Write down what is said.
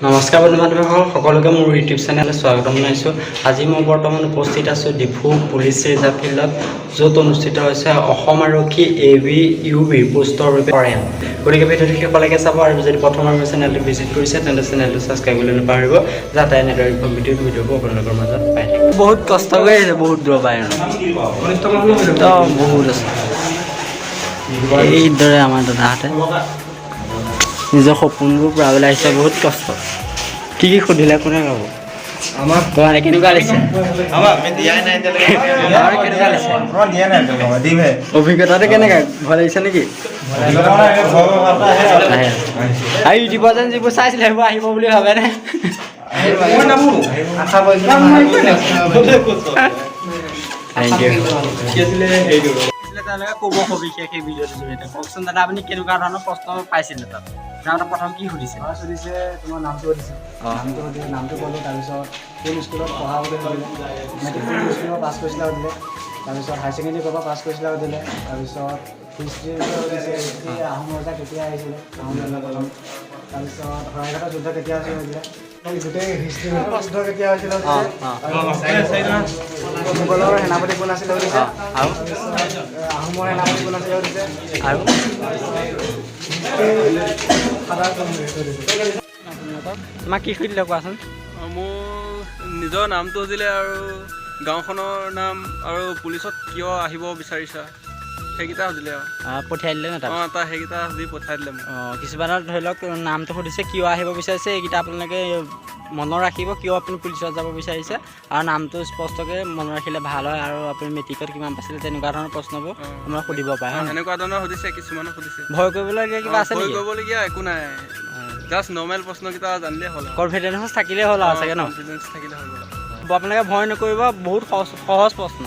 নমস্কাৰ বন্ধু-বান্ধৱীসকল, সকলোকে মোৰ ইউটিউব চেনেললৈ স্বাগতম জনাইছোঁ। আজি মই বৰ্তমান উপস্থিত আছোঁ ডিফু পুলিচ ৰিজাৰ্ভ ফিল্ডত, য'ত অনুষ্ঠিত হৈছে অসম আৰক্ষী ABUB পোষ্টৰ বাবে পৰীক্ষা। গতিকে ভিডিঅ'টো শেষলৈকে চাব আৰু যদি প্ৰথমবাৰ মোৰ চেনেলটো ভিজিট কৰিছে তেন্তে চেনেলটো ছাবস্ক্ৰাইব কৰিবলৈ নাপাহৰিব, যাতে এনেদৰে ভিডিঅ'বোৰ আপোনালোকৰ মাজত পাই থাকে। বহুত কষ্ট কৰি আহিছে, বহুত দূৰৰ পৰা বহুত আছে। এইদৰে আমাৰ দাদাহঁতে নিজৰ সপোনবোৰ পূৰাবলৈ আহিছে, বহুত কষ্ট। কি সুধিলে কোনে ক'ব? আমাক কেনেকুৱা লাগিছে? অভিজ্ঞতাটো কেনেকুৱা? ভাল লাগিছে নেকি? আৰু ইউটিউবত যেন যিবোৰ চাইছিলে সেইবোৰ আহিব বুলি ভাবেনে? তেওঁলোকে ক'ব সবিশেষ সেই ভিডিঅ'টোৰ জৰিয়তে। কওকচোন দাদা, আপুনি কেনেকুৱা ধৰণৰ প্ৰশ্ন পাইছিলে তাত? প্ৰথম কি সুধিছে? সুধিছে তোমাৰ নামটো সুধিছে, নামটো ক'লোঁ, তাৰপিছত কোন স্কুলত পঢ়া বুলি সুধিলে, মেট্ৰিক কোন স্কুলত পাছ কৰিছিলা সুধিলে, তাৰপিছত হায়াৰ ছেকেণ্ডেৰী ক'ৰপৰা পাছ কৰিছিলা সুধিলে, তাৰপিছত হিষ্ট্ৰীৰ সুধিছে, হিষ্ট্ৰী আহোম ৰজা কেতিয়া আহিছিলে, আহোম ৰজা প্ৰথম, তাৰপিছত শৰাইঘাটৰ যুদ্ধ কেতিয়া হৈছিলে সুধিলে, গোটেই হিষ্ট্ৰী যুদ্ধ কেতিয়া হৈছিলে মোগলৰ সেনাপতি কোন আছিলে সুধিছে, আহোমৰ সেনাপতি কোন আছিলে সুধিছে, আৰু তোমাক কি সুধিলে কোৱাচোন? মোৰ নিজৰ নামটো সুধিলে আৰু গাঁওখনৰ নাম আৰু পুলিচত কিয় আহিব বিচাৰিছা সেইকেইটা সুধিলে আৰু পঠিয়াই দিলে ন? তাৰ সেইকেইটা সুধি পঠাই দিলে মোক। কিছুমানৰ ধৰি লওক নামটো সুধিছে, কিয় আহিব বিচাৰিছে, এইকেইটা আপোনালোকে মনত ৰাখিব, কিয় আপুনি পুলিচত যাব বিচাৰিছে, আৰু নামটো স্পষ্টকৈ মনত ৰাখিলে ভাল হয়। আৰু আপুনি মেট্ৰিকত কিমান পাইছিলে, তেনেকুৱা ধৰণৰ প্ৰশ্নবোৰ আপোনাক সুধিব পাৰে। এনেকুৱা ধৰণৰ সুধিছে, কিছুমানে সুধিছে। ভয় কৰিবলগীয়া কিবা আছে নেকি? ভয় কৰিবলগীয়া একো নাই, জাষ্ট নৰ্মেল প্ৰশ্নকেইটা জানিলেই হ'ল। কনফিডেন্স থাকিলেই হ'ল আৰু চাগে ন? কনফিডেন্স থাকিলে হৈ গ'ল। আপোনালোকে ভয় নকৰিব, বহুত সহজ প্ৰশ্ন।